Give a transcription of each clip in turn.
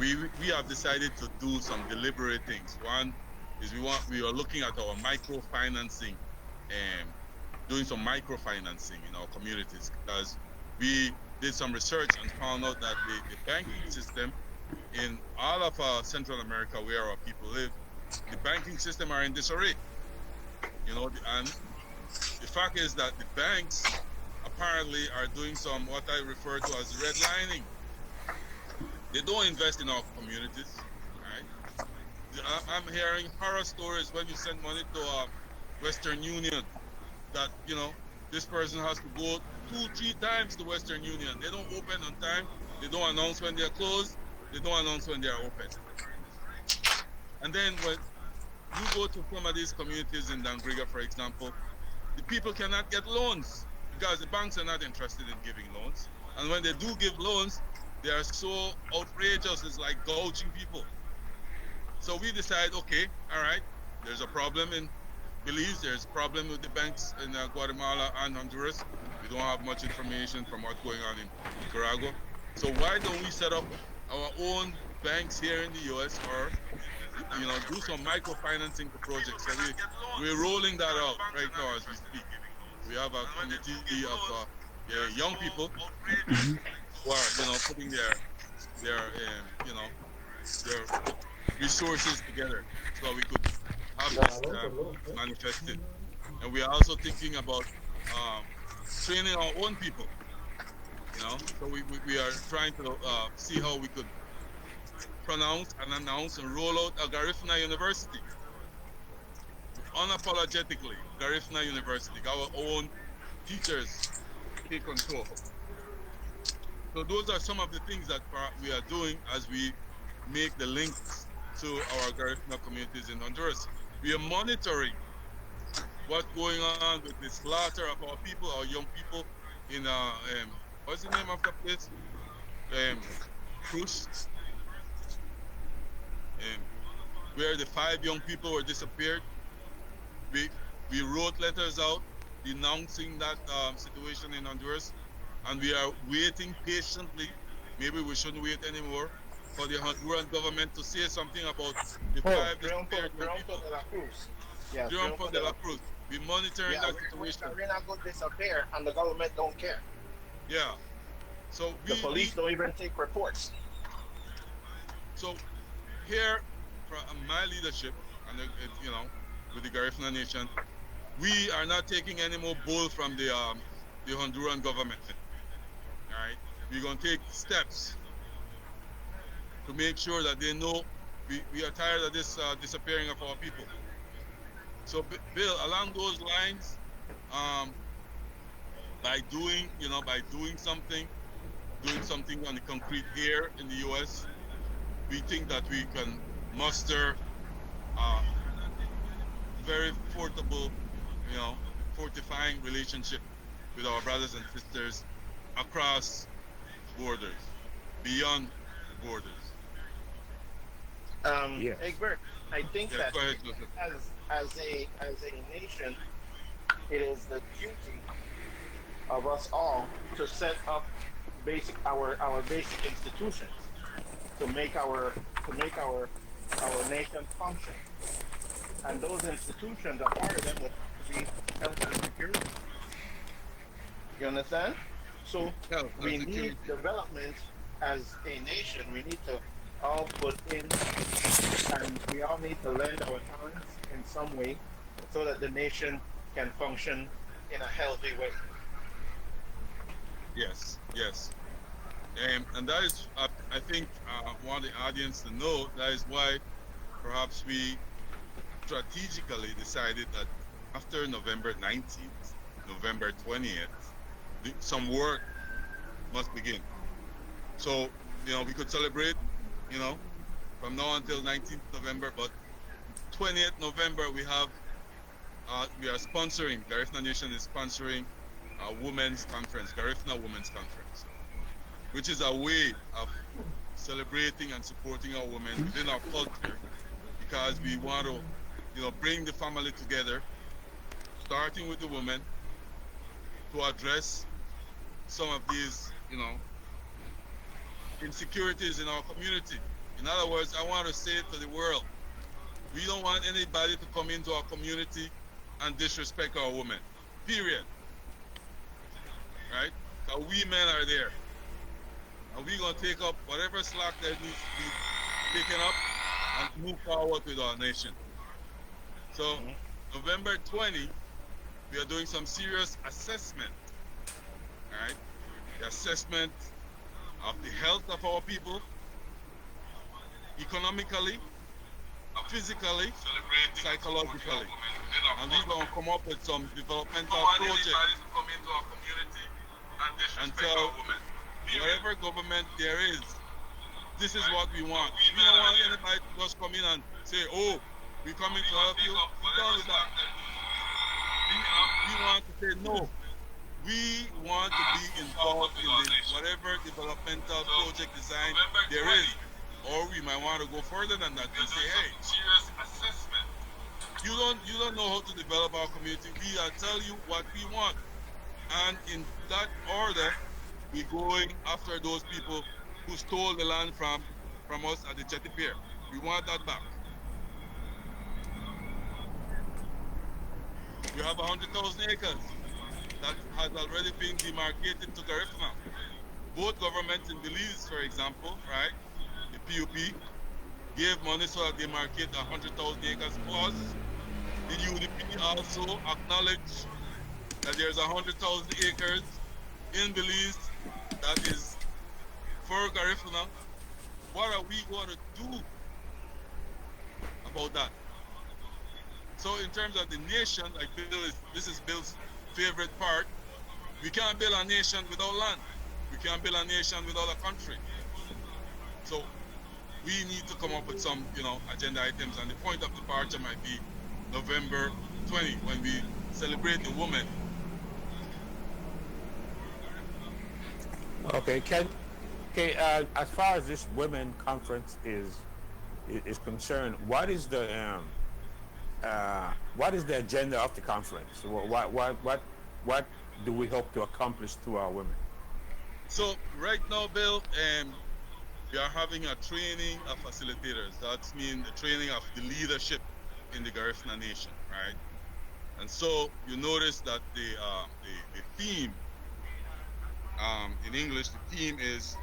we have decided to do some deliberate things. One is we are looking at our microfinancing and doing some microfinancing in our communities, because we did some research and found out that the banking system in all of Central America, where our people live, the banking system are in disarray. And the fact is that the banks apparently are doing some what I refer to as redlining. They don't invest in our communities, right? I'm hearing horror stories when you send money to Western Union that this person has to go 2-3 times to Western Union. They don't open on time. They don't announce when they're closed. They don't announce when they are open. And then when you go to some of these communities in Dangriga, for example, the people cannot get loans because the banks are not interested in giving loans. And when they do give loans, they are so outrageous, it's like gouging people. So we decide, okay, all right, there's a problem in Belize, there's a problem with the banks in Guatemala and Honduras. We don't have much information from what's going on in Nicaragua. So why don't we set up our own banks here in the US, or do some microfinancing projects? So we're rolling that out right now as we speak. We have a committee of young people who are putting their resources together so we could have this manifested. And we are also thinking about training our own people. So we are trying to see how we could pronounce and announce and roll out a Garifuna University. Unapologetically, Garifuna University, our own teachers take control. So those are some of the things that we are doing as we make the links to our Garifuna communities in Honduras. We are monitoring what's going on with the slaughter of our people, our young people in what's the name of the place? Cruz. Where the 5 young people were disappeared. We wrote letters out denouncing that situation in Honduras, and we are waiting patiently. Maybe we shouldn't wait anymore for the Honduran government to say something about the 5 disappeared young people. Yes, Triunfo de la Cruz. We're monitoring that situation. We're not going to disappear, and the government don't care. Yeah. So the police don't even take reports. So here, from my leadership, and with the Garifuna Nation, we are not taking any more bull from the Honduran government. All right, we're going to take steps to make sure that they know we are tired of this disappearing of our people. So, Bill, along those lines, by doing something on the concrete here in the U.S., we think that we can muster a very fortifying relationship with our brothers and sisters across borders, beyond borders. Egbert, I think that ahead, as a nation, it is the duty of us all to set up our basic institutions to make our nation function. And those institutions, a part of them would be health and security. You understand? So we need development as a nation. We need to all put in, and we all need to lend our talents in some way so that the nation can function in a healthy way. Yes. And that is, I think, want the audience to know, that is why perhaps we strategically decided that after November 19th, November 20th, some work must begin. So, we could celebrate, from now until 19th November, but 20th November we are sponsoring, Garifuna Nation is sponsoring a women's conference, Garifuna Women's Conference, which is a way of celebrating and supporting our women within our culture, because we want to, bring the family together, starting with the women, to address some of these, insecurities in our community. In other words, I want to say it to the world. We don't want anybody to come into our community and disrespect our women. Period. Right? Because we men are there. And we're going to take up whatever slack that needs to be taken up and move forward with our nation. So, November 20, we are doing some serious assessment. Right? The assessment of the health of our people, economically, physically, psychologically. And we're going to come up with some developmental projects and tell whatever government there is, this is what we want. We don't want anybody to just come in and say, oh, we're coming to help you. We're done with that. We want to say, no. We want to be involved in whatever developmental project design there is. Or we might want to go further than that and say, hey, you don't know how to develop our community. We are telling you what we want. And in that order, we're going after those people who stole the land from us at the Jetty Pier. We want that back. We have 100,000 acres that has already been demarcated to Garifuna. Both governments in Belize, for example, right, the PUP, gave money so that they demarcate 100,000 acres plus. The UDP also acknowledged that there's 100,000 acres in Belize that is for Garifuna. What are we going to do about that? So in terms of the nation, like this is Bill's favorite part, we can't build a nation without land. We can't build a nation without a country. So we need to come up with some, agenda items, and the point of departure might be November 20, when we celebrate the woman. Okay, as far as this women conference is concerned, what is the agenda of the conference? What do we hope to accomplish through our women? So right now, Bill, we are having a training of facilitators. That means the training of the leadership in the Garifuna Nation, right? And so you notice that the theme, in English, the theme is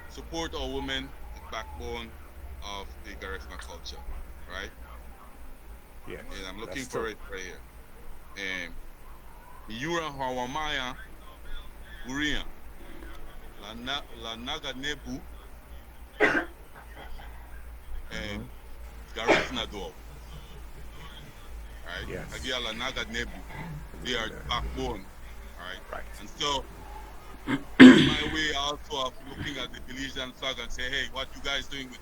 support our women, the backbone of the Garifuna culture, right? Yeah. And I'm looking for it right here. Yura Hawamaya Urian La Naga Nebu and Garifuna Dog. Right? Yes. Agia La Naga Nebu. They are backbone. Right? And so my way also of looking at the Belizean flag and say, hey, what you guys doing with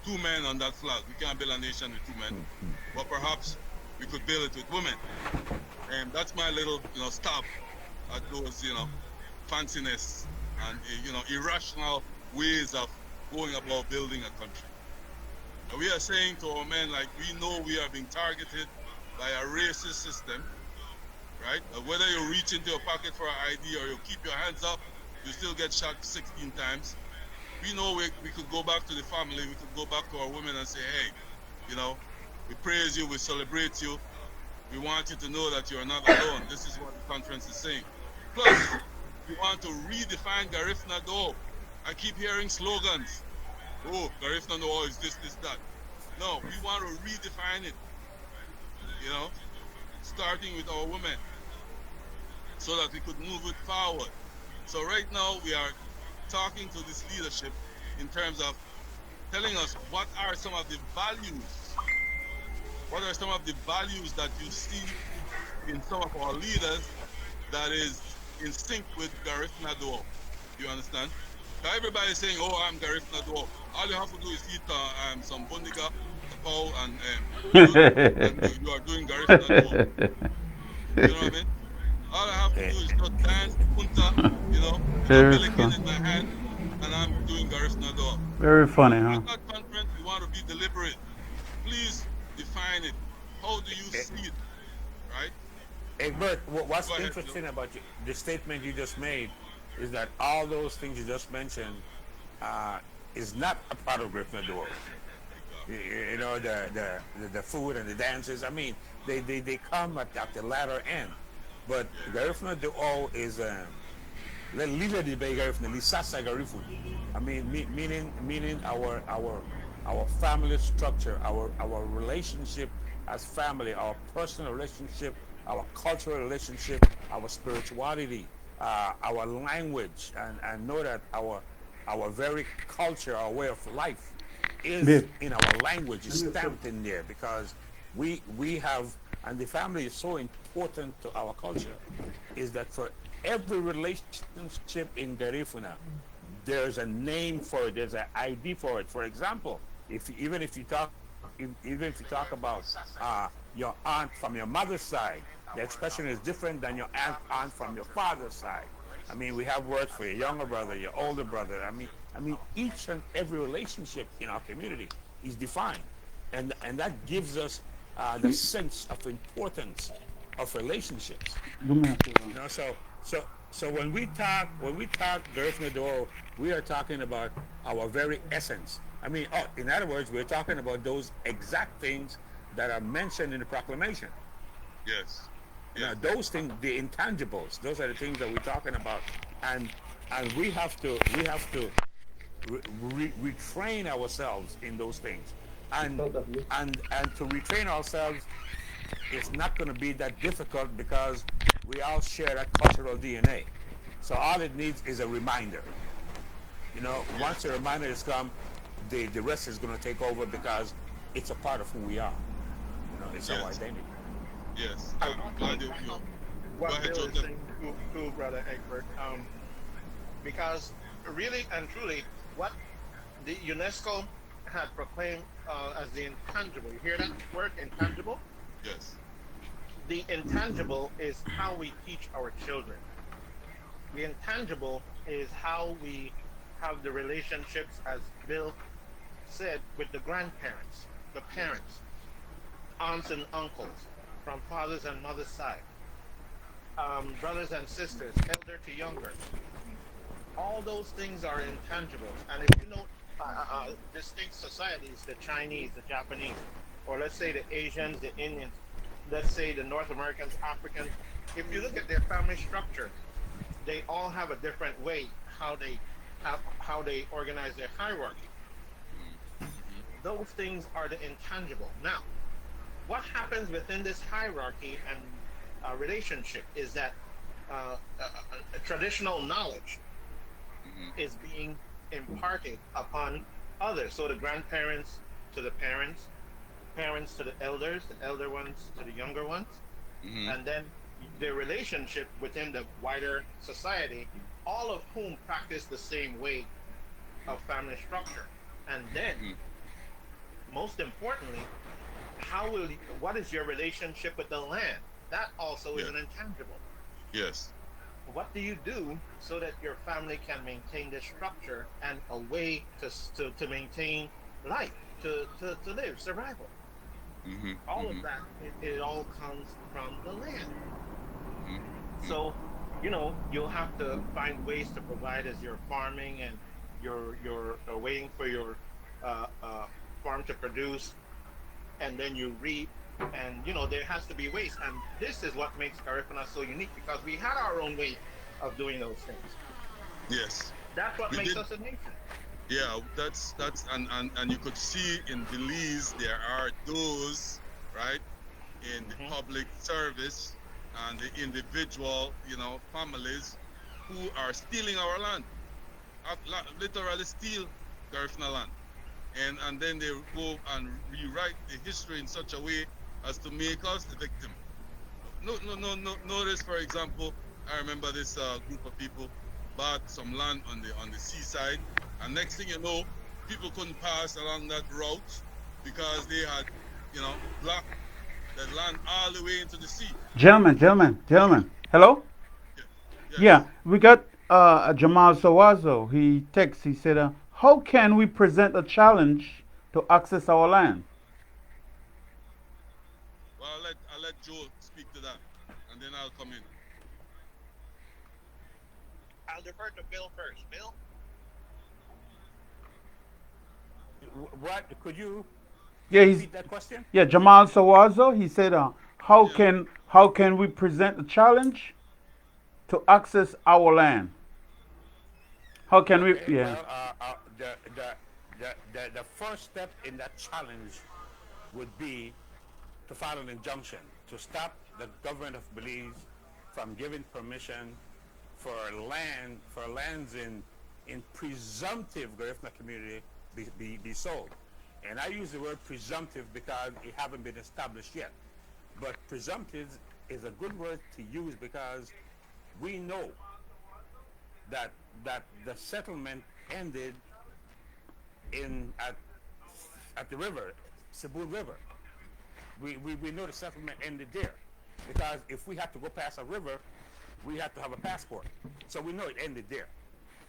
2 men on that flag? We can't build a nation with 2 men. But perhaps we could build it with women. And that's my little, stab at those, fanciness and, irrational ways of going about building a country. And we are saying to our men, like, we know we are being targeted by a racist system, right? Whether you reach into your pocket for an ID or you keep your hands up, you still get shot 16 times. We know we could go back to the family, we could go back to our women and say, hey, we praise you, we celebrate you. We want you to know that you're not alone. This is what the conference is saying. Plus, we want to redefine Garifuna Dog. I keep hearing slogans. Oh, Garifuna Dog is this, that. No, we want to redefine it. Starting with our women, so that we could move it forward. So right now, we are talking to this leadership in terms of telling us what are some of the values. What are some of the values that you see in some of our leaders that is in sync with Garifuna Dog? You understand? Now everybody is saying, oh, I'm Garifuna Dog. All you have to do is eat some bundiga, cow, and you are doing Garifuna Dog. You know what I mean? All I have to do is just dance, punta, with a pelican in my hand, and I'm doing Garifuna Dog. Very funny, huh? At that conference, we want to be deliberate. Please define it. How do you see it? Right? Hey, Bert, what's interesting about the statement you just made is that all those things you just mentioned is not a part of Garifuna Duo. You know, the food and the dances. I mean, they come at the latter end. But Garifuna Duo is leader di bay Garifuna lisasa Garifu. I mean, meaning our family structure, our relationship as family, our personal relationship, our cultural relationship, our spirituality, our language, and know that our very culture, our way of life is in our language, is stamped in there because we have, and the family is so important to our culture, is that for every relationship in Garifuna, there's a name for it, there's an ID for it. For example, if even if you talk even if you talk about your aunt from your mother's side, the expression is different than your aunt from your father's side. I mean, we have words for your younger brother, your older brother. I mean, each and every relationship in our community is defined, and that gives us the sense of importance of relationships. You know, so when we talk Garifuna Duo, we are talking about our very essence. I mean, in other words, we're talking about those exact things that are mentioned in the proclamation. Yes. Now, those things, the intangibles, those are the things that we're talking about, and we have to retrain ourselves in those things, and to retrain ourselves, it's not going to be that difficult because we all share that cultural DNA. So all it needs is a reminder. You know, once the reminder has come, the rest is going to take over because it's a part of who we are. You know, it's our identity. Yes. I I'm glad you. Go what ahead, Bill is Joseph. saying to Brother Egbert, because really and truly, what the UNESCO had proclaimed as the intangible. You hear that word, intangible? Yes. The intangible is how we teach our children. The intangible is how we have the relationships, as Bill said, with the grandparents, the parents, aunts and uncles, from fathers and mothers' side, brothers and sisters, elder to younger. All those things are intangibles. And if you know distinct societies, the Chinese, the Japanese, or let's say the Asians, the Indians, let's say the North Americans, Africans, if you look at their family structure, they all have a different way how they organize their hierarchy. Those things are the intangible. Now, what happens within this hierarchy and relationship is that traditional knowledge is being imparted upon others. So the grandparents to the parents, parents to the elders, the elder ones to the younger ones, and then the relationship within the wider society, all of whom practice the same way of family structure. And then, most importantly, what is your relationship with the land? That also is an intangible. Yes. What do you do so that your family can maintain this structure and a way to maintain life, to live, survival? All of that, it all comes from the land. So, you'll have to find ways to provide as you're farming and you're waiting for your farm to produce, and then you reap, and there has to be waste. And this is what makes Garifuna so unique, because we had our own way of doing those things. Yes. That's what makes us a nation. Yeah, that's and you could see in Belize there are those, right, in the public service and the individual, families who are stealing our land, literally steal Garifuna land, and then they go and rewrite the history in such a way as to make us the victim. No. Notice, for example, I remember this group of people bought some land on the seaside, and next thing you know, people couldn't pass along that route because they had, blocked the land all the way into the sea. Gentlemen. Hello? Yeah. Yeah, Yes. we got Jamal Sawazo. He texts, he said, how can we present a challenge to access our land? Well, I'll let Joe speak to that, and then I'll come in. I'll defer to Bill first. Bill? what could you Yeah, he's repeat that question? yeah Jamal Sawazo. He said, Yeah. how can we present the challenge to access our land? How can we? Okay, Yeah. well, the first step in that challenge would be to file an injunction to stop the government of Belize from giving permission for lands in presumptive Garifuna community be sold. And I use the word presumptive because it haven't been established yet. But presumptive is a good word to use because we know that the settlement ended in at the river, Cebu River. We know the settlement ended there because if we had to go past a river, we had to have a passport. So we know it ended there.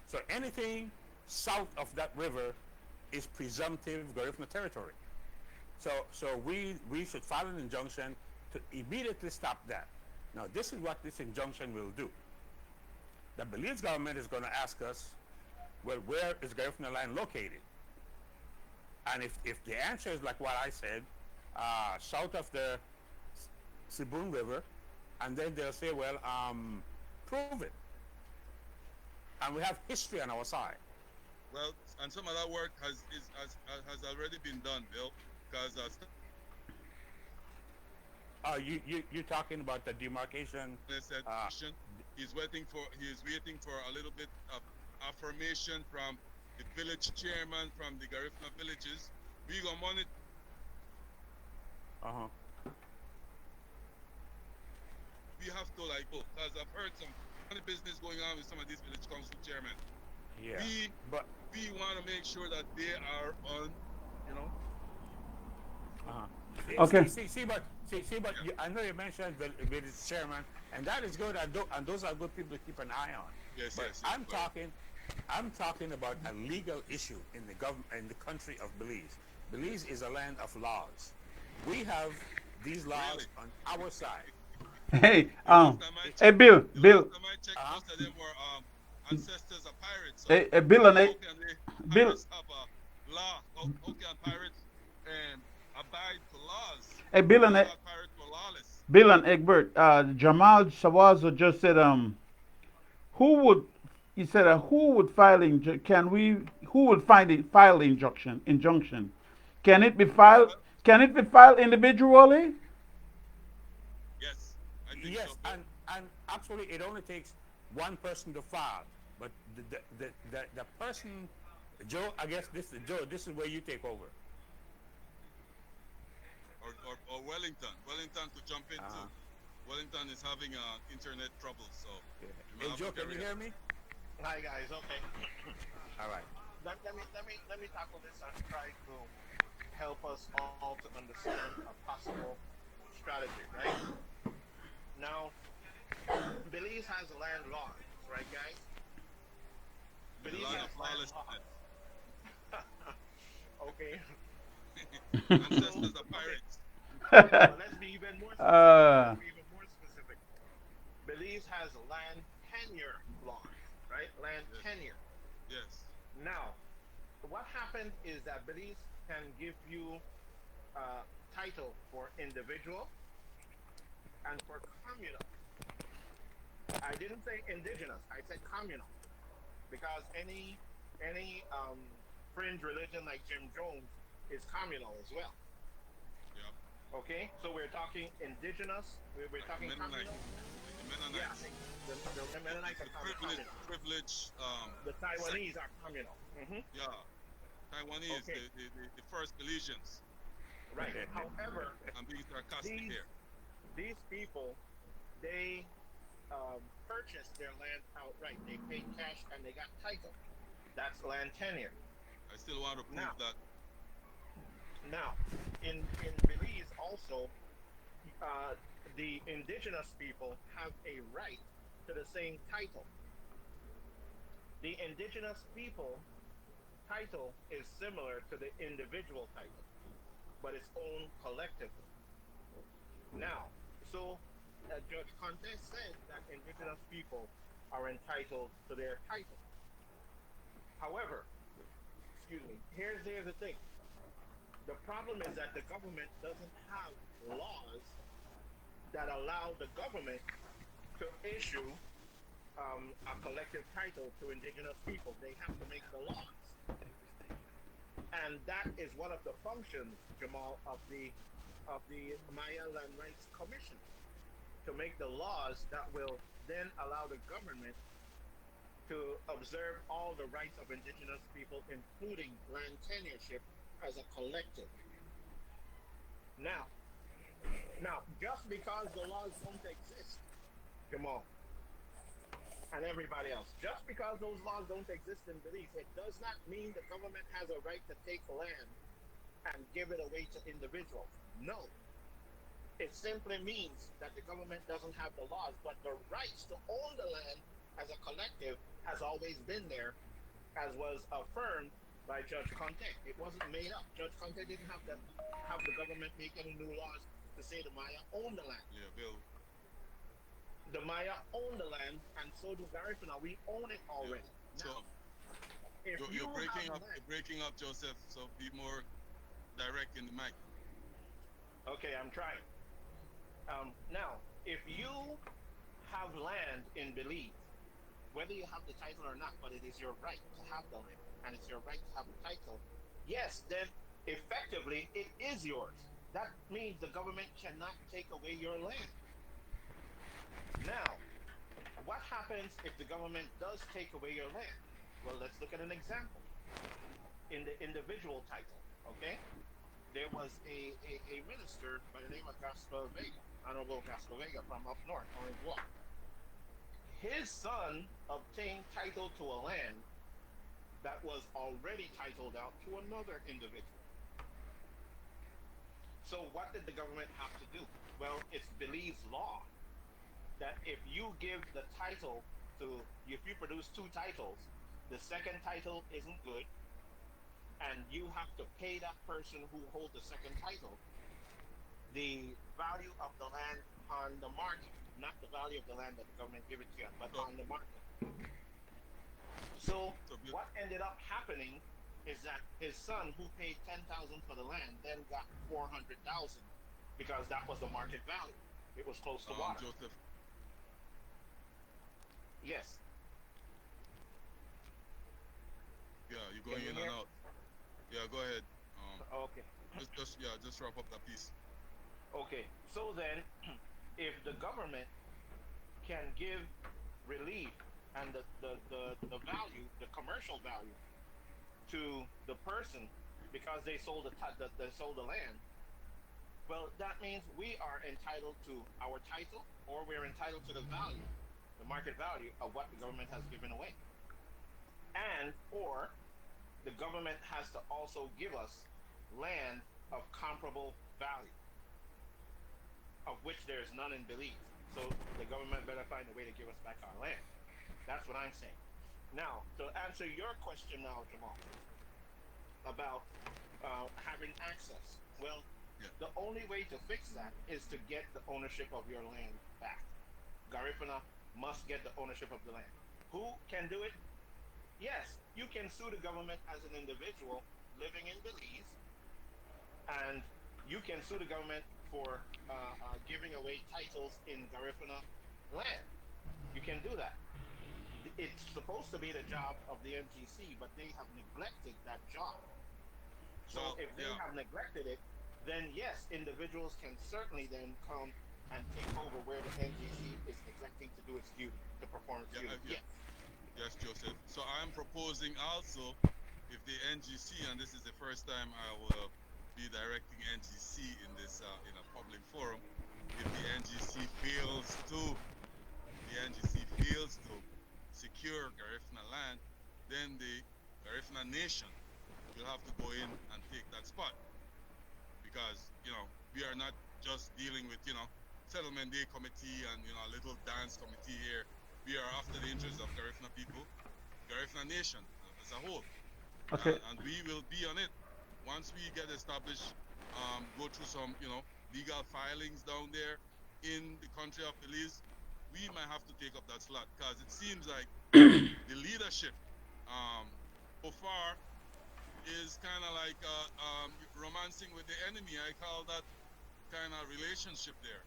So anything south of that river is presumptive Garifuna territory. So we should file an injunction to immediately stop that. Now this is what this injunction will do. The Belize government is going to ask us, well, where is Garifuna land located? And if the answer is like what I said, south of the Cebu River, and then they'll say, well, prove it. And we have history on our side. Well, and some of that work has already been done, Bill, because You're talking about the demarcation. said he's waiting for a little bit of affirmation from the village chairman from the Garifuna villages. We gonna monitor. Uh-huh. We have to because I've heard some funny business going on with some of these village council chairmen. Yeah. But we want to make sure that they are on, you know. Uh-huh. Okay. But I know you mentioned village chairman, and that is good, and those are good people to keep an eye on. Yes, But yes. I'm talking about a legal issue in the government in the country of Belize. Belize is a land of laws. We have these laws Really? on our side. Hey, The last time I hey, checked, Bill, the Bill, last time I checked, most of them were ancestors of pirates. So hey, Bill, and how hey, can the Bill, pirates have a law? How can pirates abide to laws? hey, Bill, and I thought pirates were lawless. Bill and Egbert. Jamal Sawazo just said, who would? He said, who would file can we? Who would file the injunction? Can it be filed? Well, Can it be filed individually? yes, I think Yes, so. Bill. and actually, it only takes one person to file. But the person, Joe, I guess this is where you take over. Or Wellington. Wellington to jump into. Uh-huh. Wellington is having internet trouble, so Yeah. you may Hey, have Joe, to can carry you on. hear me? Hi guys. Okay. All right. Let me tackle this and try to help us all to understand a possible strategy, right? Now, Belize has land laws, right, guys? A Belize lot has of land lawlessness. laws. Okay. Ancestors So, of pirates. but let's be even more specific. uh, Let's be even more specific. Belize has land tenure laws, right? Land Yes. tenure. Yes. Now, what happened is that Belize can give you title for individual and for communal. I didn't say indigenous. I said communal because any fringe religion like Jim Jones is communal as well. Yeah. Okay, so we're talking indigenous. We're Like the talking Mennonite. communal. Like the Yeah, Mennonites. the Mennonites The are privilege communal. privilege The sect. Taiwanese are communal. Yeah. Taiwanese, Okay, the first Belizeans. right. However, I'm being sarcastic these here. these people they purchased their land outright. They paid cash and they got title. That's land tenure. I still want to prove Now, that. now, in Belize also, uh, the indigenous people have a right to the same title. The indigenous people title is similar to the individual title, but it's owned collectively. Now, so Judge Conte said that indigenous people are entitled to their title. However, excuse me, here's the thing. The problem is that the government doesn't have laws that allow the government to issue a collective title to indigenous people. They have to make the laws. And that is one of the functions, Jamal, of the Maya Land Rights Commission, to make the laws that will then allow the government to observe all the rights of indigenous people, including land tenureship as a collective. Now, just because the laws don't exist, Jamal, and everybody else, just because those laws don't exist in Belize, it does not mean the government has a right to take land and give it away to individuals. No. It simply means that the government doesn't have the laws, but the rights to own the land as a collective has always been there, as was affirmed by Judge Conte. It wasn't made up. Judge Conte didn't have the government make any new laws to say the Maya own the land. Yeah, Bill. The Maya own the land, and so do Garifuna. We own it already. Yeah. Now, So if you're breaking up. land, You're breaking up, Joseph. So be more direct in the mic. okay, I'm trying. Now, if you have land in Belize, whether you have the title or not, but it is your right to have the land, and it's your right to have the title, yes, then effectively it is yours. That means the government cannot take away your land. Now, what happens if the government does take away your land? Well, let's look at an example. In the individual title, okay? There was a minister by the name of Gaspar Vega, Honorable Gaspar Vega from up north, Orange Walk. His son obtained title to a land that was already titled out to another individual. So what did the government have to do? Well, it's Belize law that if you give the title if you produce two titles, the second title isn't good, and you have to pay that person who holds the second title the value of the land on the market, not the value of the land that the government gave it to you, but on the market. So what ended up happening is that his son, who paid 10,000 for the land, then got 400,000 because that was the market value. It was close to water. Joseph. Yes. Yeah, you're going in and out. Yeah, go ahead. Okay. Just wrap up that piece. Okay. So then, if the government can give relief and the value, the commercial value, to the person because they sold the land, well, that means we are entitled to our title, or we're entitled to the value, the market value of what the government has given away, or the government has to also give us land of comparable value, of which there's none in Belize. So the government better find a way to give us back our land. That's what I'm saying. Now, to answer your question now, Jamal, about having access. Well, the only way to fix that is to get the ownership of your land back. Garifuna must get the ownership of the land. Who can do it? Yes, you can sue the government as an individual living in Belize, and you can sue the government for giving away titles in Garifuna land. You can do that. It's supposed to be the job of the NGC, but they have neglected that job. So if they have neglected it, then yes, individuals can certainly then come and take over where the NGC is neglecting to do its duty, to perform its duty. Yes, Joseph. So I'm proposing also, if the NGC, and this is the first time I will be directing NGC in this in a public forum, if the NGC fails to secure Garifuna land, then the Garifuna nation will have to go in and take that spot, because we are not just dealing with settlement day committee and a little dance committee here. We are after the interests of Garifuna people, Garifuna nation as a whole. Okay. And we will be on it once we get established. Go through some legal filings down there in the country of Belize. We might have to take up that slot, because it seems like the leadership so far is kind of like advancing with the enemy. I call that kind of relationship there.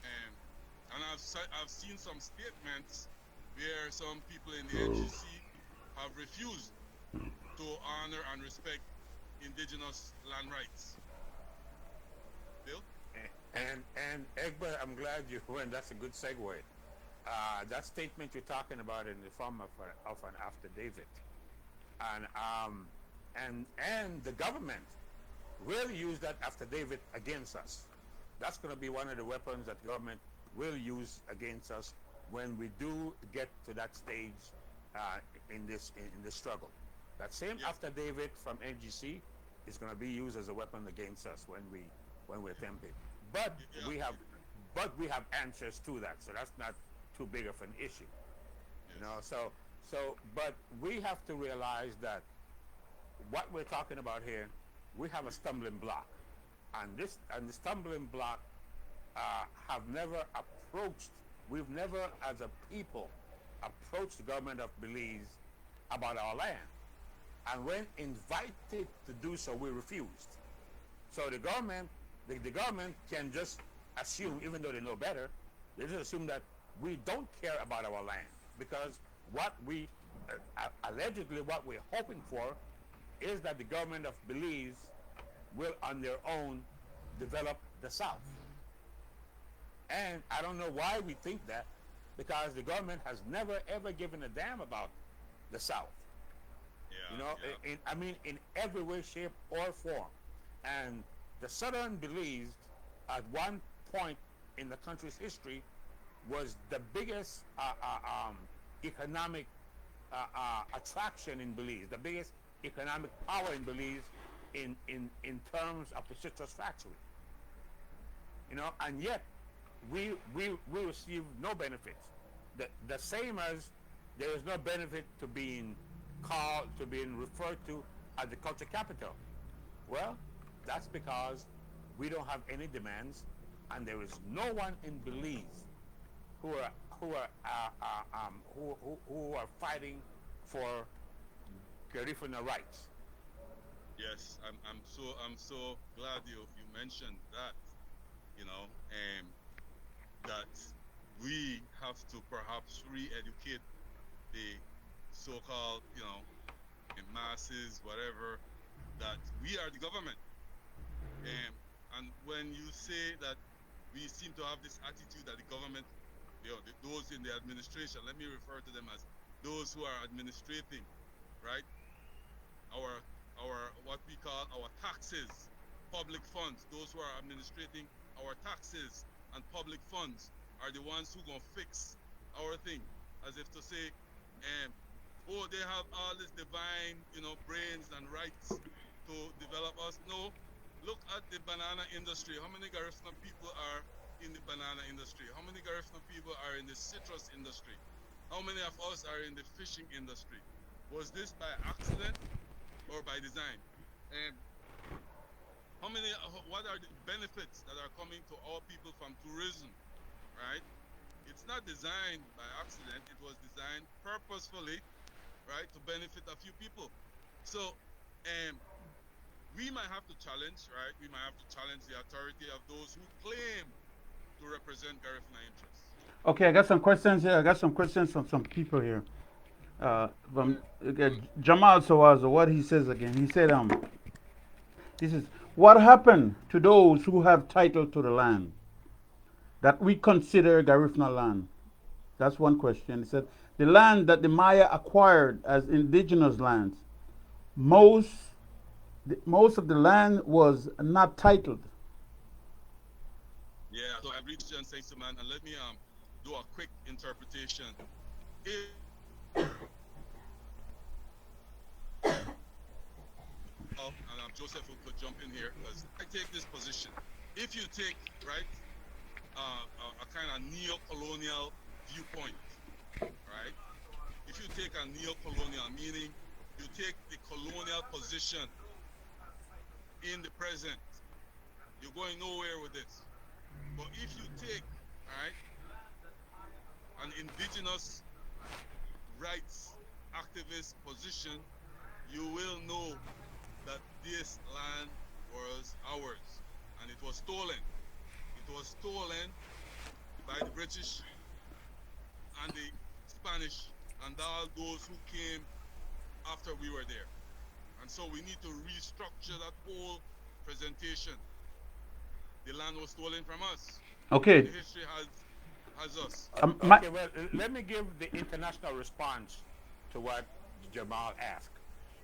And I've seen some statements where some people in the NGC have refused to honor and respect indigenous land rights. Bill? And Egbert, I'm glad you went. That's a good segue. That statement you're talking about in the form of an affidavit, and the government will use that affidavit against us. That's going to be one of the weapons that the government will use against us when we do get to that stage in this struggle. That same affidavit from NGC is going to be used as a weapon against us when we attempt it. But we have answers to that, so that's not too big of an issue. You know, but we have to realize that what we're talking about here, we have a stumbling block, and the stumbling block we've never as a people approached the government of Belize about our land, and when invited to do so, we refused. So the government can just assume, even though they know better, they just assume that we don't care about our land, because what we allegedly what we're hoping for is that the government of Belize will on their own develop the South. And I don't know why we think that, because the government has never ever given a damn about the South. You know, in every way, shape, or form. And the southern Belize, at one point in the country's history, was the biggest economic attraction in Belize, the biggest economic power in Belize in terms of the citrus factory. You know, and yet we receive no benefits. The same as there is no benefit to being referred to as the culture capital. Well, that's because we don't have any demands, and there is no one in Belize who are fighting for Garifuna rights. Yes, I'm so glad you mentioned that. You know, that we have to perhaps re-educate the so-called, masses, whatever, that we are the government. And when you say that we seem to have this attitude that the government, those in the administration, let me refer to them as those who are administrating, right? Our what we call our taxes, public funds, those who are administrating our taxes and public funds are the ones who gonna fix our thing, as if to say, they have all this divine, brains and rights to develop us. No, look at the banana industry. How many Garifuna people are in the banana industry? How many Garifuna people are in the citrus industry? How many of us are in the fishing industry? Was this by accident or by design? And what are the benefits that are coming to our people from tourism, right? It's not designed by accident. It was designed purposefully, right, to benefit a few people. So, we might have to challenge, right? We might have to challenge the authority of those who claim to represent Garifuna interests. Okay, I got some questions here. I got some questions from some people here. From Jamal Sawazo, what he says again. He said, this is what happened to those who have title to the land that we consider Garifuna land. That's one question. He said the land that the Maya acquired as indigenous lands, most of the land was not titled. Yeah, so I've reached John Saint-Simon, and let me do a quick interpretation. And Joseph could jump in here, because I take this position. If you take, right, a kind of neo-colonial viewpoint, right? If you take a neo-colonial, meaning you take the colonial position in the present, you're going nowhere with this. But if you take, right, an indigenous rights activist position, you will know that this land was was stolen. It was stolen by the British and the Spanish and all those who came after we were there. And so we need to restructure that whole presentation. The land was stolen from us. Okay. The history has us. Okay, well, let me give the international response to what Jamal asked.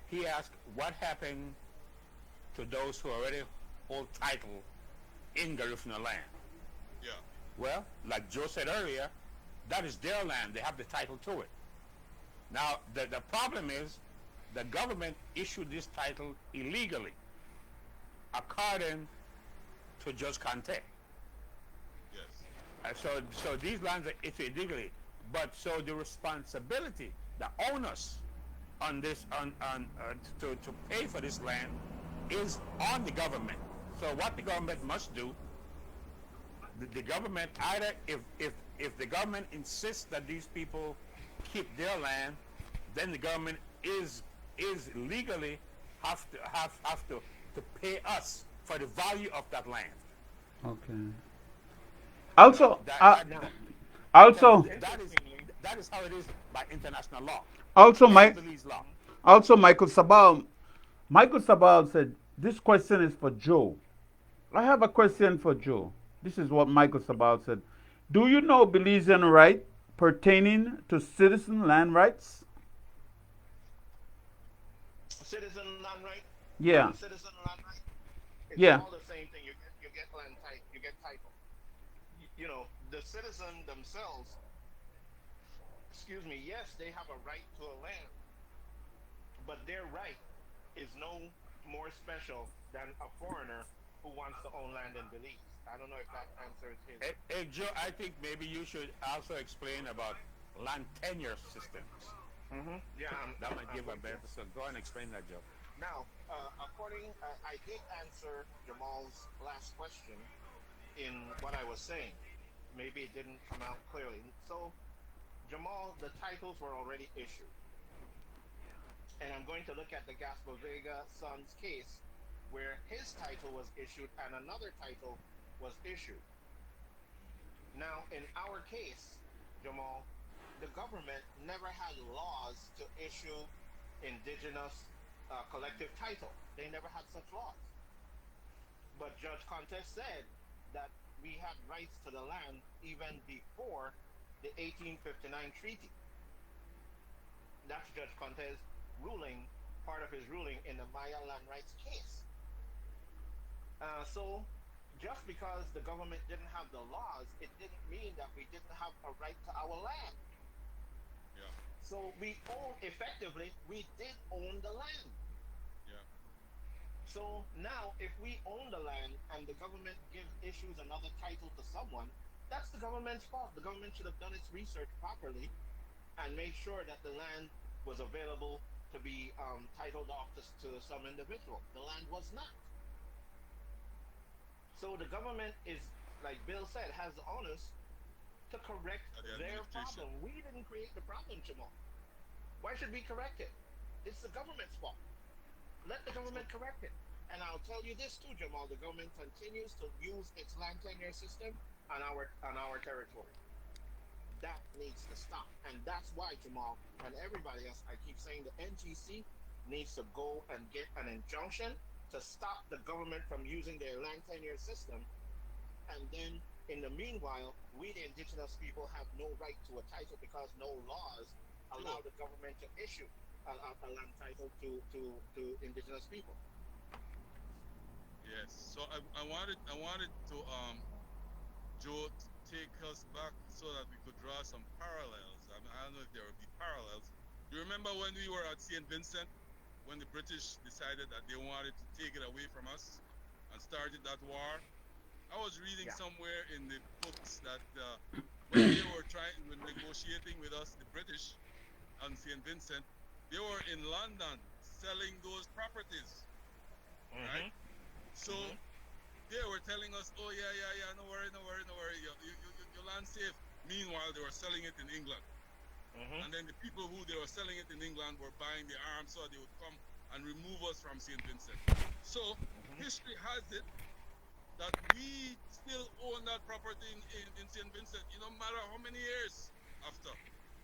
He asked, what happened to those who already hold title in Garifuna land? Yeah. Well, like Joe said earlier, that is their land. They have the title to it. Now, the problem is the government issued this title illegally, according to Judge Conte. Yes. So these lands are issued illegally, but so the responsibility, the onus on this, to pay for this land, is on the government. So what the government must do, the government either, if the government insists that these people keep their land, then the government is legally have to pay us for the value of that land. Okay. Also, also, That is how it is by international law. also, And Belize law. also, Michael Sabal. Michael Sabal said, "This question is for Joe. I have a question for Joe. This is what Michael Sabal said. Do you know Belizean right pertaining to citizen land rights? Citizen land right? Yeah. Citizen land right? It's Yeah. all the same thing. You get land title. You get title. You know, the citizen themselves. Excuse me. Yes, they have a right to a land, but their right is no more special than a foreigner who wants to own land in Belize. I don't know if that answers his. Hey, Joe, I think maybe you should also explain about land tenure systems. Yeah, That might give a with you. better. So go and explain that, Joe. Now, I did answer Jamal's last question in what I was saying. Maybe it didn't come out clearly. So, Jamal, the titles were already issued. And I'm going to look at the Gaspar Vega son's case where his title was issued and another title was issued. Now, in our case, Jamal, the government never had laws to issue indigenous collective title. They never had such laws. But Judge Contes said that we had rights to the land even before the 1859 treaty. That's Judge Contes' ruling, part of his ruling in the Maya land rights case. So just because the government didn't have the laws, it didn't mean that we didn't have a right to our land. Yeah. So we effectively, we did own the land. Yeah. So now if we own the land and the government issues another title to someone, that's the government's fault. The government should have done its research properly and made sure that the land was available to be titled off to some individual. The land was not. So the government is, like Bill said, has the onus to correct their problem. We didn't create the problem, Jamal. Why should we correct it? It's the government's fault. Let the government correct it. And I'll tell you this too, Jamal. The government continues to use its land tenure system on our territory. That needs to stop. And that's why, Jamal, and everybody else, I keep saying the NGC needs to go and get an injunction to stop the government from using their land tenure system. And then, in the meanwhile, we, the indigenous people, have no right to a title because no laws allow the government to issue a land title to indigenous people. Yes. So I wanted to Joe take us back so that we could draw some parallels. I don't know if there would be parallels. You remember when we were at St. Vincent, when the British decided that they wanted to take it away from us and started that war? I was reading somewhere in the books that when they were negotiating with us, the British on St. Vincent, they were in London selling those properties, right? So they were telling us, oh yeah, no worry, your land's safe. Meanwhile, they were selling it in England. And then the people who they were selling it in England were buying the arms so they would come and remove us from St. Vincent. So history has it that we still own that property in St. Vincent, no matter how many years after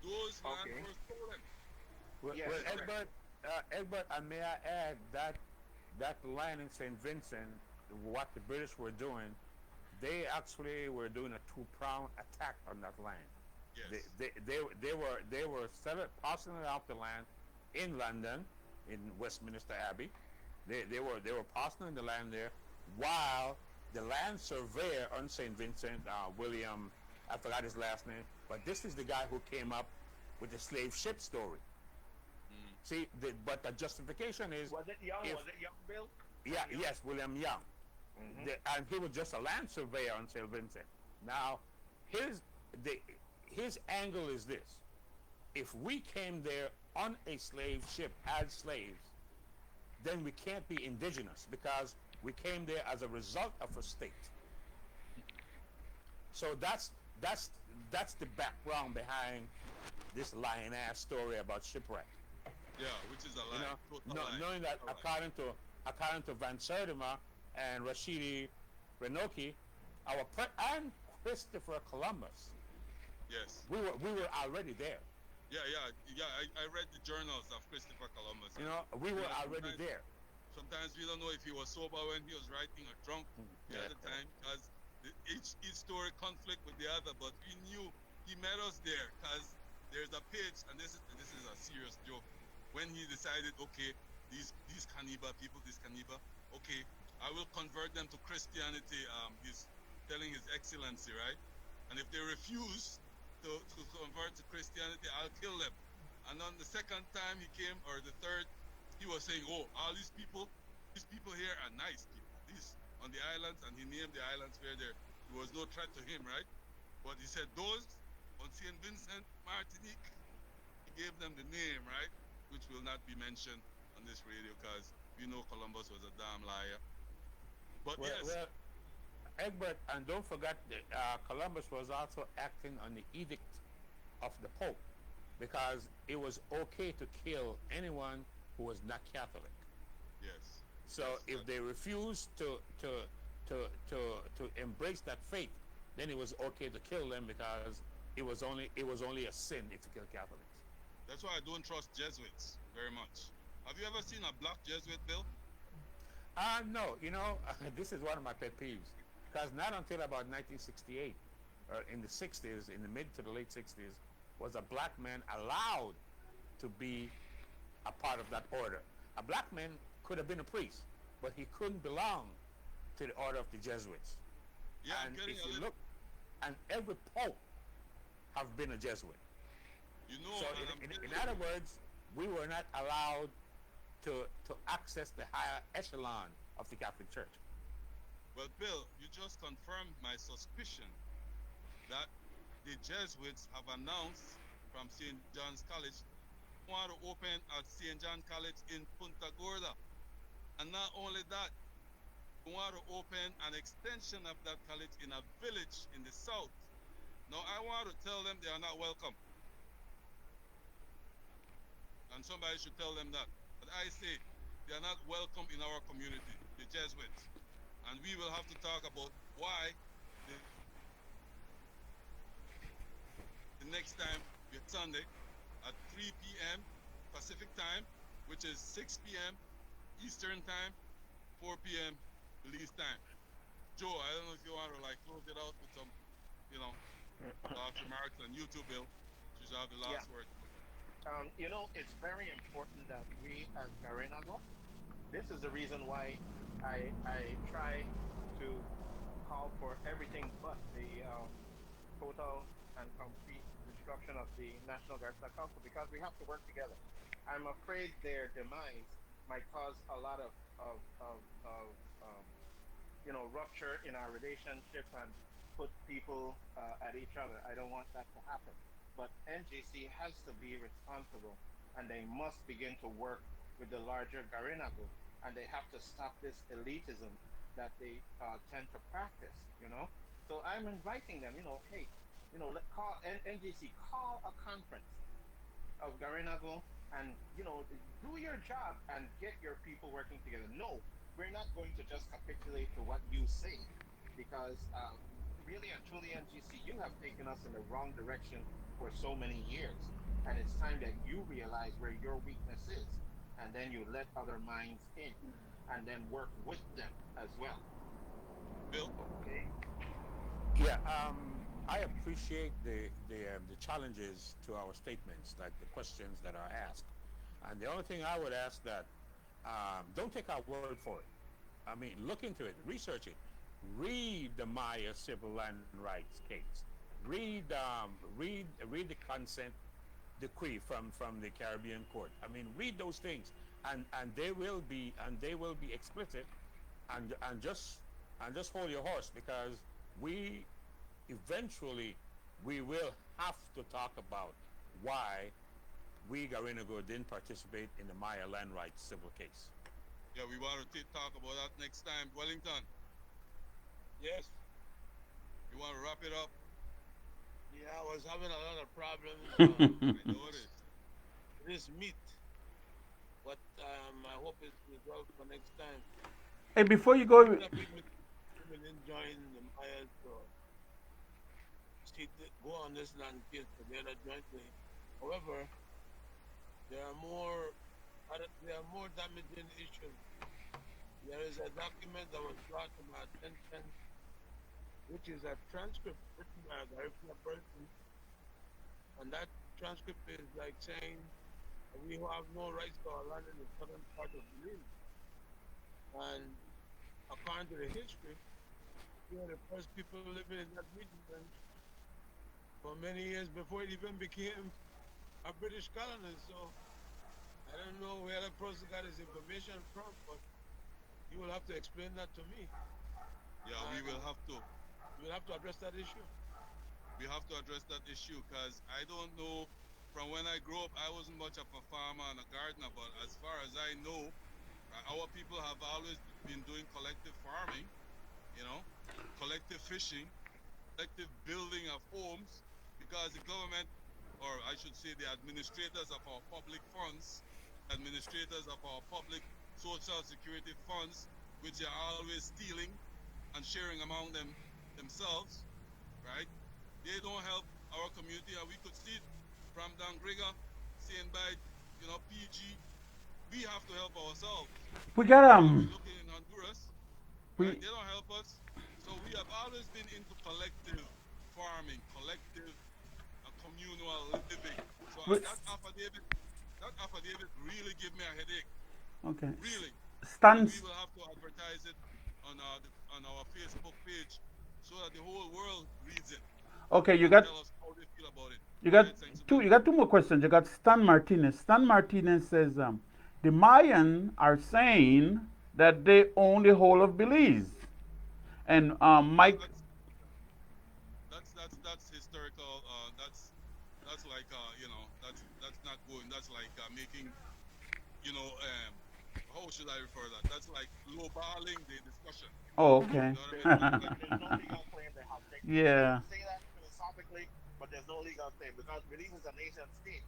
those land Okay. were stolen. Well, Yes, Yes, correct. Egbert, and may I add that that line in St. Vincent, what the British were doing, they actually were doing a two-pronged attack on that land. yes, They were parceling out the land in London, in Westminster Abbey. They were parceling the land there, while the land surveyor on St. Vincent, William, I forgot his last name, but this is the guy who came up with the slave ship story. mm, See, but the justification is, Was it Young? if Was it Young, Bill? yeah, Young? yes, William Young, Mm-hmm. and he was just a land surveyor on St. Vincent. Now, his the his angle is this: if we came there on a slave ship, had slaves, then we can't be indigenous because we came there as a result of a state. So that's that's the background behind this lying ass story about shipwreck. yeah, which is a You lie, know, total lie, knowing that total lie. according to Van Sertima and Rashidi Renoki, and Christopher Columbus, Yes, we were already there. yeah. I read the journals of Christopher Columbus. You And, know, we were already sometimes, there. sometimes we don't know if he was sober when he was writing or drunk the Yeah. other time, because each story conflict with the other. But we knew he met us there because there's a page, and this is a serious joke. When he decided, okay, these cannibal people, this cannibal, okay, I will convert them to Christianity. He's telling His Excellency, right? And if they refuse to convert to Christianity, I'll kill them. And on the second time he came, or the third, he was saying, oh, all these people here are nice people. These on the islands, and he named the islands where there was no threat to him, right? But he said those on St. Vincent, Martinique, he gave them the name, right? Which will not be mentioned on this radio because we know Columbus was a damn liar. But Well, yes, well, Egbert, and don't forget that Columbus was also acting on the edict of the Pope, because it was okay to kill anyone who was not Catholic. yes, So if they refused to embrace that faith, then it was okay to kill them because it was only a sin if you kill Catholics. that's why I don't trust Jesuits very much. Have you ever seen a black Jesuit, Bill? No, this is one of my pet peeves, because not until about 1968, or in the 60s, in the mid to the late 60s, was a black man allowed to be a part of that order. A black man could have been a priest, but he couldn't belong to the order of the Jesuits. Yeah, I'm And getting if a you little. look, and every pope have been a Jesuit. You know, So and I'm in getting other words, we were not allowed to access the higher echelon of the Catholic Church. Well, Bill, you just confirmed my suspicion that the Jesuits have announced from St. John's College want to open at St. John College in Punta Gorda. And not only that, they want to open an extension of that college in a village in the south. Now, I want to tell them they are not welcome. And somebody should tell them that. But I say they are not welcome in our community, the Jesuits. And we will have to talk about why the next time, Sunday, at 3 p.m. Pacific time, which is 6 p.m. Eastern time, 4 p.m. Belize time. Joe, I don't know if you want to close it out with some, last remarks, and you too, Bill. You should have the Yeah. last word. It's very important that we as Garinago, this is the reason why I try to call for everything but the total and complete destruction of the National Garifuna Council, because we have to work together. I'm afraid their demise might cause a lot of rupture in our relationship and put people at each other. I don't want that to happen. But NGC has to be responsible, and they must begin to work with the larger Garinagu, and they have to stop this elitism that they tend to practice. So I'm inviting them. Hey, let call NGC, call a conference of Garinagu, and do your job and get your people working together. No, we're not going to just capitulate to what you say, because really and truly, NGC, you have taken us in the wrong direction for so many years, and it's time that you realize where your weakness is, and then you let other minds in, and then work with them as well. Bill? Okay. Yeah, I appreciate the challenges to our statements, like the questions that are asked. And the only thing I would ask that don't take our word for it. I mean, look into it, research it, read the Maya civil land rights case, read the consent decree from the Caribbean court. I mean, read those things, and they will be explicit, and just hold your horse, because we eventually we will have to talk about why we Garinago didn't participate in the Maya land rights civil case. Yeah, we want to talk about that next time. Wellington, Yes. you want to wrap it up? Yeah, I was having a lot of problems I know it is. with this meat, but I hope it's resolved for next time. Hey, before you A go, lot of people enjoying the Mayas to go on this land case together jointly. However, there are more there are more damaging issues. There is a document that was brought to my attention, which is a transcript written by a Garifuna person, and that transcript is like saying we have no rights to our land in the southern part of Belize. And according to the history, we are the first people living in that region for many years before it even became a British colony. So I don't know where that person got his information from, but you will have to explain that to me. Yeah, we And will have to. we'll have to address that issue. We have to address that issue because I don't know. From when I grew up, I wasn't much of a farmer and a gardener, but as far as I know, our people have always been doing collective farming, you know, collective fishing, collective building of homes, because the government, or I should say the administrators of our public funds, administrators of our public social security funds, which are always stealing and sharing among themselves, right? They don't help our community, and we could see it from Dangriga, saying by, PG, we have to help ourselves. we got We're looking in Honduras, right? we They don't help us. So we have always been into collective farming, collective communal living. So we that affidavit really give me a headache, okay. really. And we Stands. will have to advertise it on our Facebook page so that the whole world reads it Okay, you and got tell us how they feel about it. you Go got ahead, thanks, two. Bill. You got two more questions. You got Stan Martinez. Stan Martinez says the Mayan are saying that they own the whole of Belize, and Well, Mike. that's historical. That's like that's not going. That's like making you know um how should I refer that? That's like lowballing the discussion. Oh, You okay. know what I There's mean? no there's no legal claim they have taken. You can Yeah. say that philosophically, but there's no legal claim because Belize is a nation state.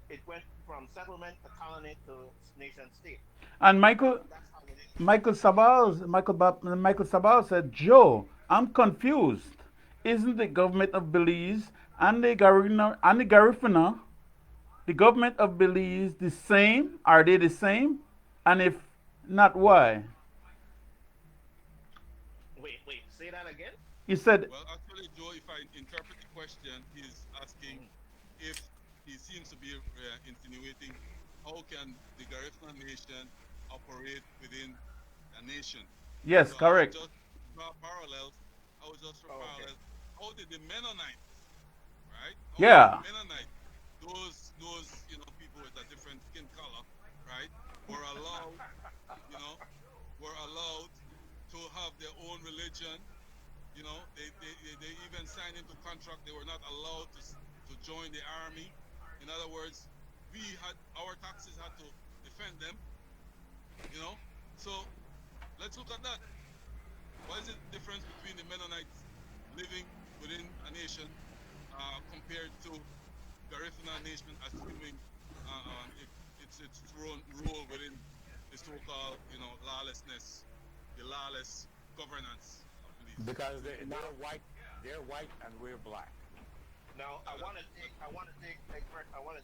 It went from settlement to colony to nation state. And Michael That's how it is. Michael Sabal Michael Sabal said, Joe, I'm confused. Isn't the government of Belize and the Garifuna, the government of Belize, the same? Are they the same? And if not, why? Wait. Say that again. He said, Well, actually, Joe, if I interpret the question, he's asking Mhm. if he seems to be insinuating how can the Garifuna nation operate within a nation. yes, So I would correct. just draw parallels. I would just draw Oh, okay. parallels. How did the Mennonites, right? How did the Yeah. Mennonites, those people with a different skin color, right, were allowed, you know, were allowed to have their own religion. They even signed into contract. They were not allowed to join the army. In other words, our taxes had to defend them. You know, so let's look at that. What is the difference between the Mennonites living within a nation compared to Garifuna nation assuming its role within the so-called, lawlessness, the lawless governance of Belize. Because Now, they're white and we're black. now I want to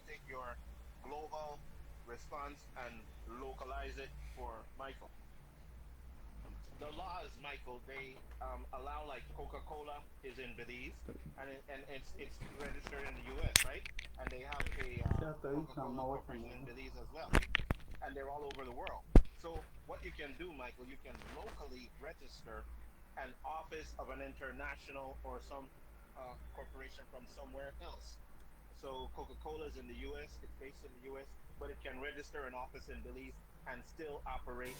take your global response and localize it for Michael. The laws, Michael, they allow like Coca-Cola is in Belize, and it's registered in the U.S., right? And they have a Coca-Cola corporation in Belize as well, and they're all over the world. So what you can do, Michael, you can locally register an office of an international or some corporation from somewhere else. So Coca-Cola is in the U.S. It's based in the U.S., but it can register an office in Belize and still operate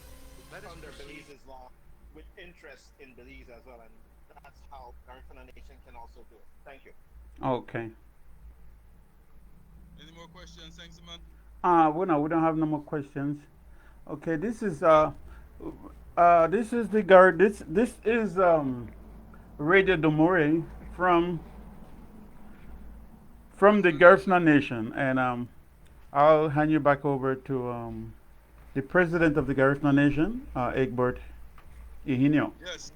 Let us under proceed. Belize's law with interest in Belize as well. And that's how Garifuna Nation can also do it. Thank you. Okay. Any more questions? Thanks, man. We no, we don't have no more questions. Okay, Right. this is the guard. This is Radio Dumurei from the Garifuna Nation. Garifuna Nation, and I'll hand you back over to the president of the Garifuna Nation, Egbert Ihinio. Yes,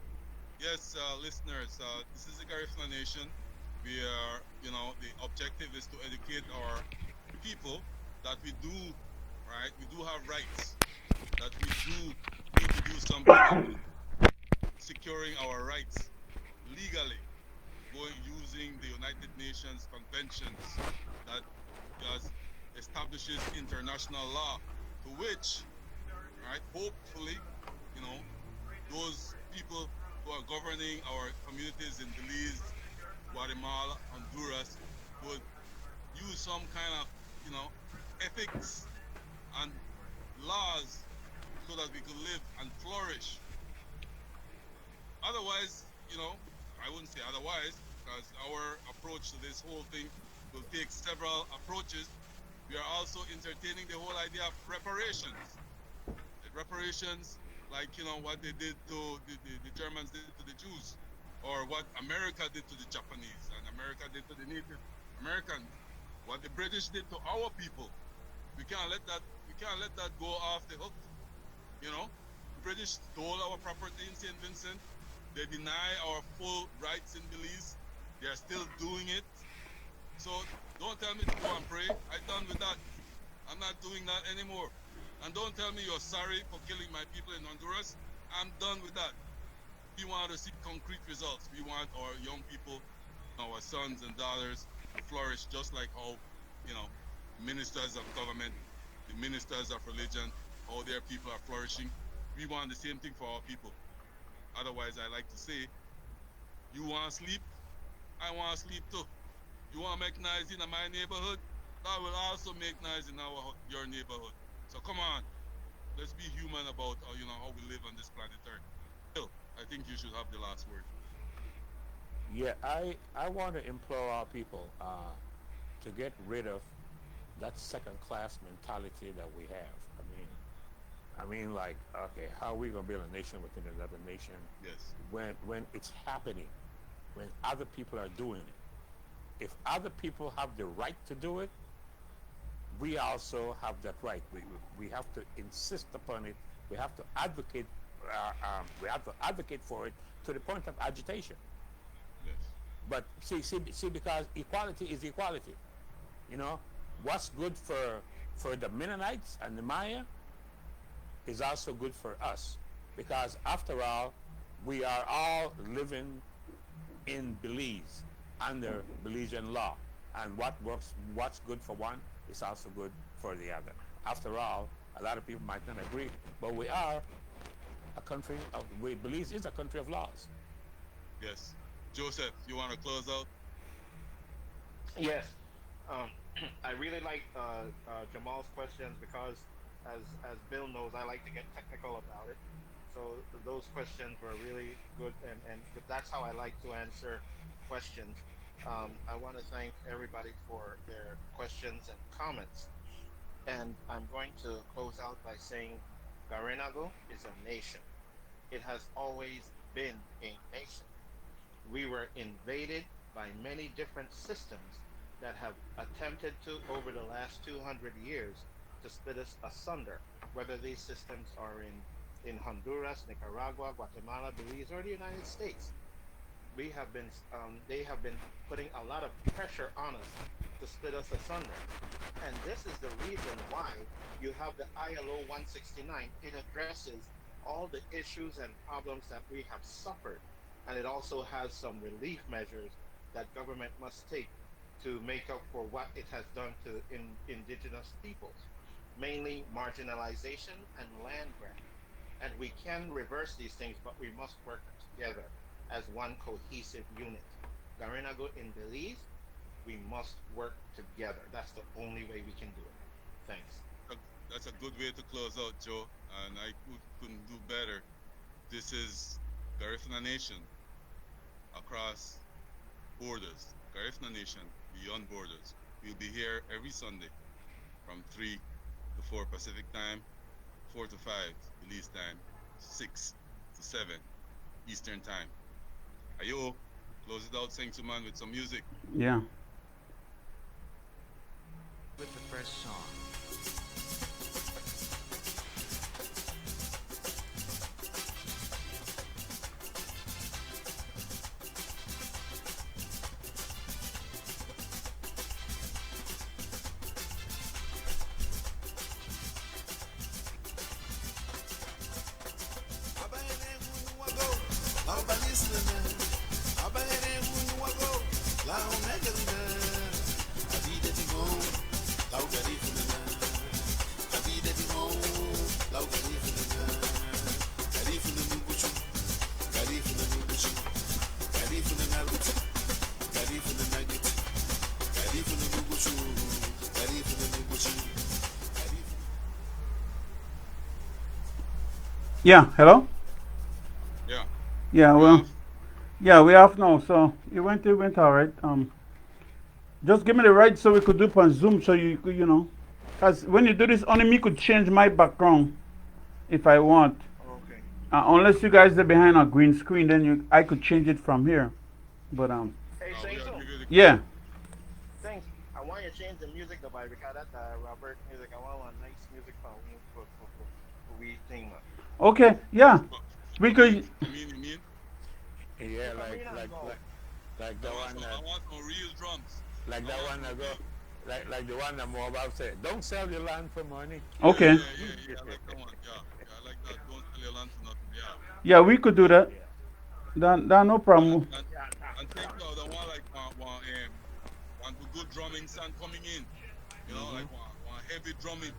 yes, listeners. This is the Garifuna Nation. We are, the objective is to educate our people that we do, right? We do have rights. That we do need to do something about securing our rights legally, going using the United Nations conventions that just establishes international law, to which, right, hopefully, you know, those people who are governing our communities in Belize, Guatemala, Honduras would use some kind of, ethics and laws so that we could live and flourish. Otherwise, I wouldn't say otherwise, because our approach to this whole thing will take several approaches. We are also entertaining the whole idea of reparations. Reparations, like, what they did to the Germans did to the Jews, or what America did to the Japanese, and America did to the Native Americans, what the British did to our people. We can't let that go off the hook. The British stole our property in St. Vincent. They deny our full rights in Belize. They are still doing it. So don't tell me to go and pray. I'm done with that. I'm not doing that anymore. And don't tell me you're sorry for killing my people in Honduras. I'm done with that. We want to see concrete results. We want our young people, our sons and daughters, to flourish just like how, you know, ministers of government, the ministers of religion, how their people are flourishing. We want the same thing for our people. Otherwise, I like to say, you want to sleep? I want to sleep too. You want to make noise in my neighborhood? That will also make noise in your neighborhood. So come on, let's be human about how we live on this planet Earth. Still, I think you should have the last word. Yeah, I want to implore our people to get rid of that second class mentality that we have. I mean, like, okay, how are we gonna build a nation within another nation Yes. when it's happening, when other people are doing it? If other people have the right to do it, we also have that right. We have to insist upon it. We have to advocate. We have to advocate for it to the point of agitation. Yes. But see, because equality is equality. You know, what's good for the Mennonites and the Maya is also good for us, because after all, we are all living in Belize under Belizean law, and what's good for one is also good for the other. After all, a lot of people might not agree, but we are a country of Belize is a country of laws. Yes. Joseph, you want to close out? Yes. Um, I really like Jamal's questions because, as Bill knows, I like to get technical about it. So those questions were really good, and that's how I like to answer questions. I want to thank everybody for their questions and comments. And I'm going to close out by saying Garinago is a nation. It has always been a nation. We were invaded by many different systems that have attempted to, over the last 200 years, to split us asunder. whether these systems are in Honduras, Nicaragua, Guatemala, Belize, or the United States. They have been putting a lot of pressure on us to split us asunder. And this is the reason why you have the ILO 169. It addresses all the issues and problems that we have suffered. And it also has some relief measures that government must take to make up for what it has done to indigenous peoples, mainly marginalization and land grab. And we can reverse these things, but we must work together as one cohesive unit. Garinago in Belize, we must work together. That's the only way we can do it. Thanks. That's a good way to close out, Joe, and I couldn't do better. This is Garifuna Nation across borders. Garifuna Nation beyond borders. We'll be here every Sunday from 3 to 4 Pacific time, 4 to 5 Belize time, 6 to 7 Eastern time. Ayo, close it out, sing to man with some music. Yeah. With the first song. Yeah, hello? Yeah. Yeah, well, yeah, we have now. So it went all right. Just give me the right so we could do it on Zoom so you could, because when you do this, only me could change my background if I want. Okay. Unless you guys are behind a green screen, then I could change it from here. But Hey, say so. yeah. Thanks. I want you to change the music though, because that Robert music. I want one nice music for we sing. Okay, yeah. We could. You mean? Yeah, like the one I that, want some real drums. like that one that go, like the one that Mobile said, don't sell your land for money. Okay. Yeah. I like that one. Yeah, I like that. Don't tell your land for nothing. Yeah. Yeah, we could do that. That no problem. And think of the one like one good drumming sound coming in. Like one heavy drumming.